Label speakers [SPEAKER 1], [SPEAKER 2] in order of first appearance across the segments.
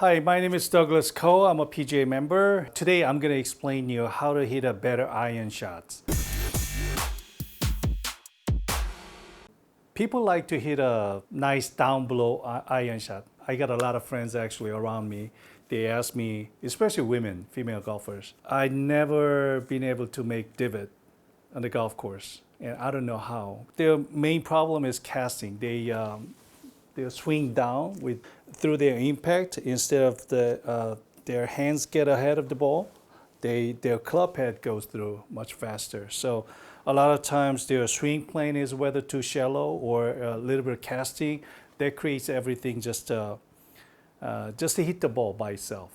[SPEAKER 1] Hi, my name is Douglas Ko. I'm a PGA member. Today I'm going to explain you how to hit a better iron shots. People like to hit a nice down below iron shot. I got a lot of friends actually around me. They ask me, especially women, female golfers, I never been able to make divot on the golf course, and I don't know how. Their main problem is casting. They swing down through their impact instead of their hands get ahead of the ball. Their club head goes through much faster. So a lot of times their swing plane is whether too shallow or a little bit of casting. That creates everything just to hit the ball by itself.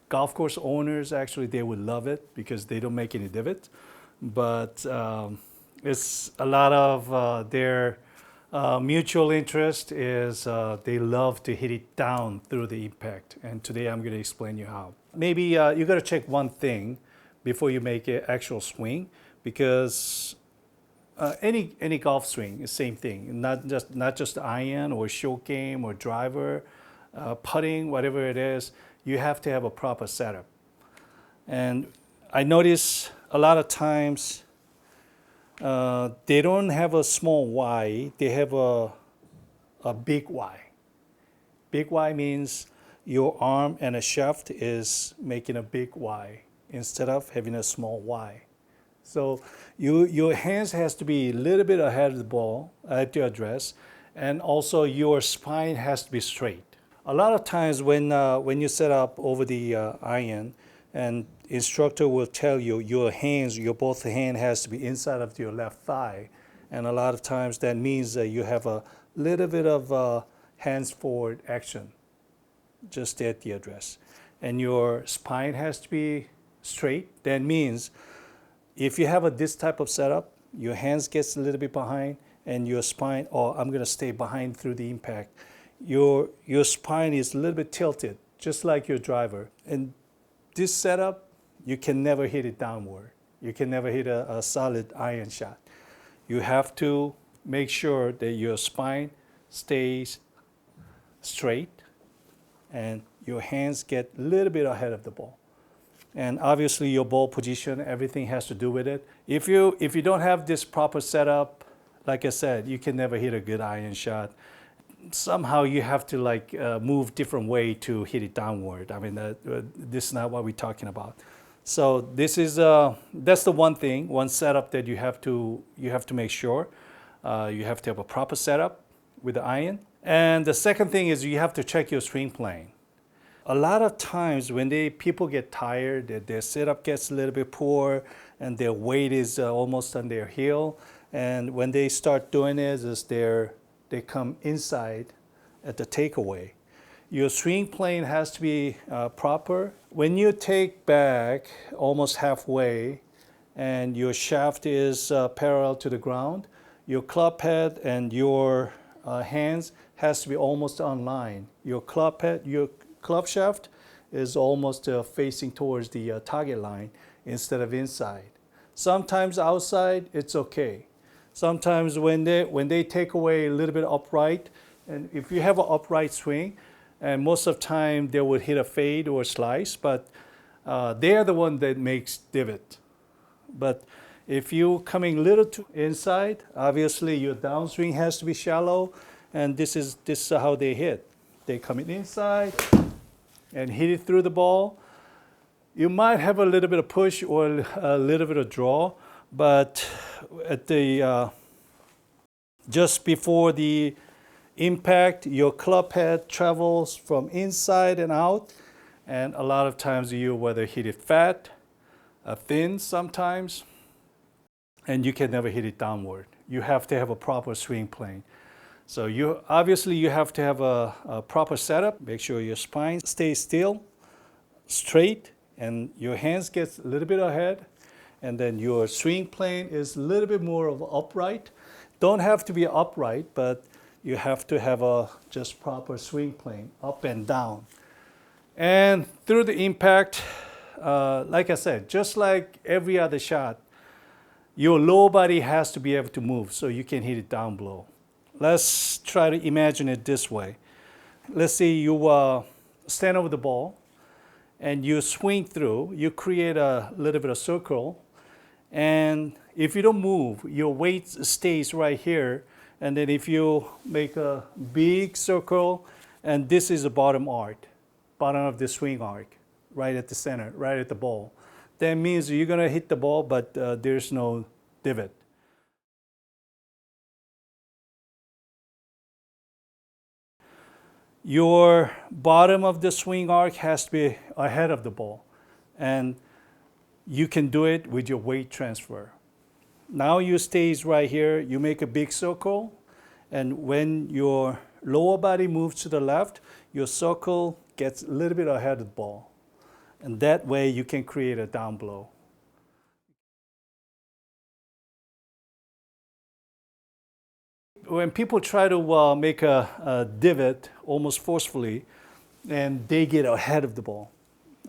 [SPEAKER 1] Golf course owners actually they would love it because they don't make any divot, but it's a lot of their mutual interest is they love to hit it down through the impact, and today I'm going to explain you how. Maybe you got to check one thing before you make an actual swing, because any golf swing is same thing. Not just iron or short game or driver, putting, whatever it is. You have to have a proper setup. And I notice a lot of times they don't have a small Y, they have a big Y. Big Y means your arm and a shaft is making a big Y instead of having a small Y. So your hands has to be a little bit ahead of the ball at your address, and also your spine has to be straight. A lot of times when you set up over the iron, and instructor will tell you your both hand has to be inside of your left thigh, and a lot of times that means that you have a little bit of hands forward action just at the address, and your spine has to be straight. That means if you have this type of setup, your hands gets a little bit behind, and your spine, I'm going to stay behind through the impact. Your spine is a little bit tilted, just like your driver. And this setup, you can never hit it downward. You can never hit a solid iron shot. You have to make sure that your spine stays straight and your hands get a little bit ahead of the ball. And obviously your ball position, everything has to do with it. If you don't have this proper setup, like I said, you can never hit a good iron shot. Somehow you have to move different way to hit it downward. I mean, this is not what we're talking about. So this is that's the one setup that you have to make sure. You have to have a proper setup with the iron. And the second thing is you have to check your swing plane. A lot of times when people get tired, their setup gets a little bit poor, and their weight is almost on their heel. And when they start doing it, they come inside at the takeaway. Your swing plane has to be proper. When you take back almost halfway and your shaft is parallel to the ground, your club head and your hands has to be almost on line. Your club shaft is almost facing towards the target line instead of inside. Sometimes outside, it's okay. Sometimes when they take away a little bit upright, and if you have an upright swing, and most of the time they would hit a fade or slice, but they are the one that makes divot. But if you're coming a little too inside, obviously your downswing has to be shallow, and this is how they hit. They come in inside and hit it through the ball. You might have a little bit of push or a little bit of draw, but at the just before the impact, your club head travels from inside and out, and a lot of times you whether hit it fat, thin sometimes, and you can never hit it downward. You have to have a proper swing plane. So you have to have a proper setup. Make sure your spine stays still, straight, and your hands get a little bit ahead. And then your swing plane is a little bit more of upright. Don't have to be upright, but you have to have a just proper swing plane, up and down. And through the impact, like I said, just like every other shot, your lower body has to be able to move so you can hit it down below. Let's try to imagine it this way. Let's say you stand over the ball and you swing through, you create a little bit of circle. And if you don't move, your weight stays right here. And then if you make a big circle, and this is the bottom arc, bottom of the swing arc, right at the center, right at the ball. That means you're gonna hit the ball, but there's no divot. Your bottom of the swing arc has to be ahead of the ball. And you can do it with your weight transfer. Now you stays right here, you make a big circle, and when your lower body moves to the left, your circle gets a little bit ahead of the ball. And that way you can create a down blow. When people try to make a divot almost forcefully, and they get ahead of the ball.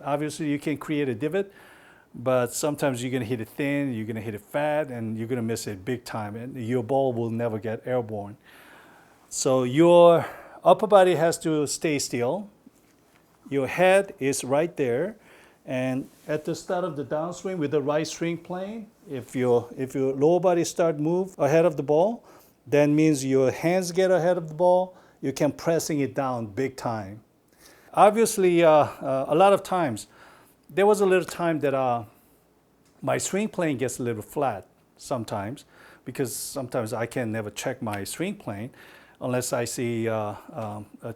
[SPEAKER 1] Obviously you can create a divot, but sometimes you're gonna hit it thin, you're gonna hit it fat, and you're gonna miss it big time, and your ball will never get airborne. So your upper body has to stay still. Your head is right there, and at the start of the downswing with the right swing plane, if your lower body start move ahead of the ball, that means your hands get ahead of the ball, you can pressing it down big time. Obviously, a lot of times, there was a little time that my swing plane gets a little flat sometimes, because sometimes I can never check my swing plane unless I see a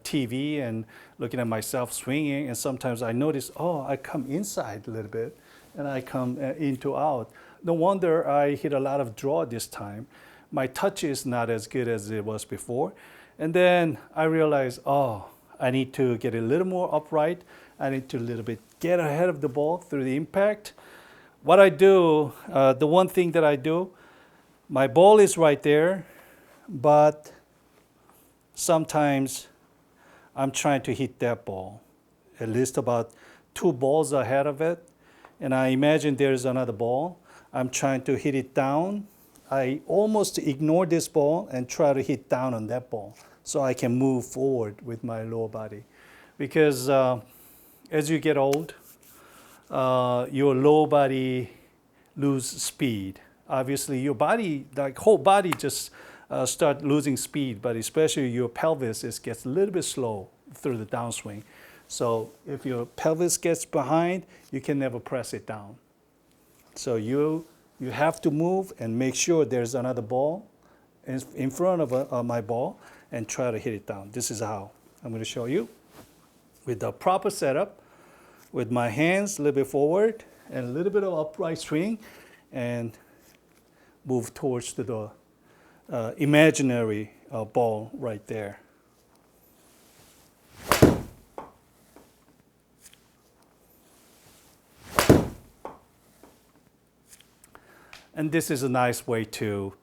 [SPEAKER 1] TV and looking at myself swinging, and sometimes I notice, oh, I come inside a little bit, and I come into out. No wonder I hit a lot of draw this time. My touch is not as good as it was before. And then I realized, oh, I need to get a little more upright. I need to a little bit get ahead of the ball through the impact. What I do, the one thing that I do, my ball is right there, but sometimes I'm trying to hit that ball, at least about 2 balls ahead of it. And I imagine there's another ball. I'm trying to hit it down. I almost ignore this ball and try to hit down on that ball so I can move forward with my lower body. Because as you get old, your lower body lose speed. Obviously, your body, like whole body just start losing speed, but especially your pelvis gets a little bit slow through the downswing. So if your pelvis gets behind, you can never press it down. So you have to move and make sure there's another ball in front of my ball and try to hit it down. This is how I'm going to show you. With the proper setup, with my hands a little bit forward and a little bit of upright swing, and move towards the imaginary ball right there. And this is a nice way to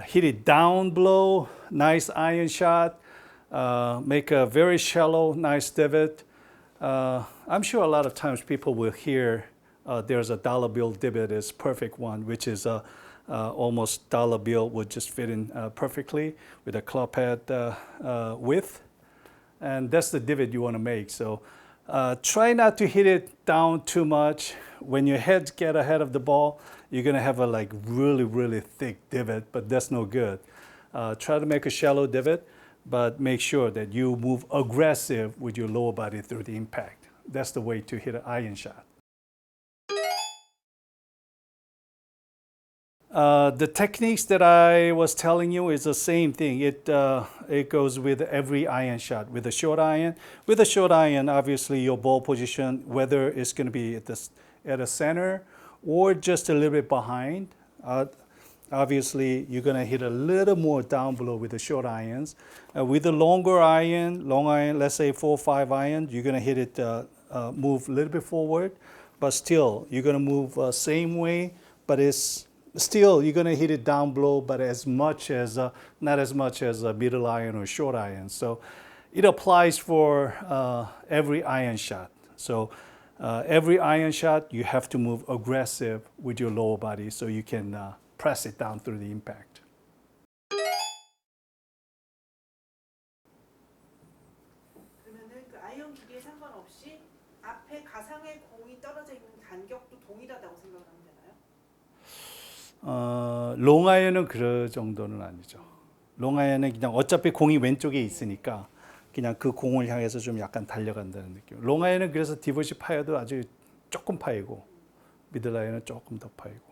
[SPEAKER 1] hit it down blow, nice iron shot, make a very shallow, nice divot. I'm sure a lot of times people will hear there's a dollar bill divot is perfect one, which is almost dollar bill would just fit in perfectly with a club head width. And that's the divot you want to make. So try not to hit it down too much. When your heads get ahead of the ball, you're going to have a like really, really thick divot, but that's no good. Try to make a shallow divot, but make sure that you move aggressive with your lower body through the impact. That's the way to hit an iron shot. The techniques that I was telling you is the same thing. It goes with every iron shot. With a short iron, obviously your ball position, whether it's going to be at a center or just a little bit behind, obviously you're going to hit a little more down below with the short irons. With the long iron, let's say 4 or 5 iron, you're going to hit it, move a little bit forward, but still you're going to move same way, but it's still you're going to hit it down below, but not as much as a middle iron or short iron. So it applies for every iron shot. So every iron shot, you have to move aggressive with your lower body so you can press it down through the impact.
[SPEAKER 2] 그러면은 그 아이언 어떤 기계에 상관없이 앞에 가상의 공이 떨어져 있는 간격도 동일하다고 생각하면 되나요?
[SPEAKER 1] 롱아이언은 그럴 정도는 아니죠. 롱아이언은 그냥 어차피 공이 왼쪽에 있으니까 그냥 그 공을 향해서 좀 약간 달려간다는 느낌. 롱아이언은 그래서 디봇이 파여도 아주 조금 파이고 미들아이언은 조금 더 파이고.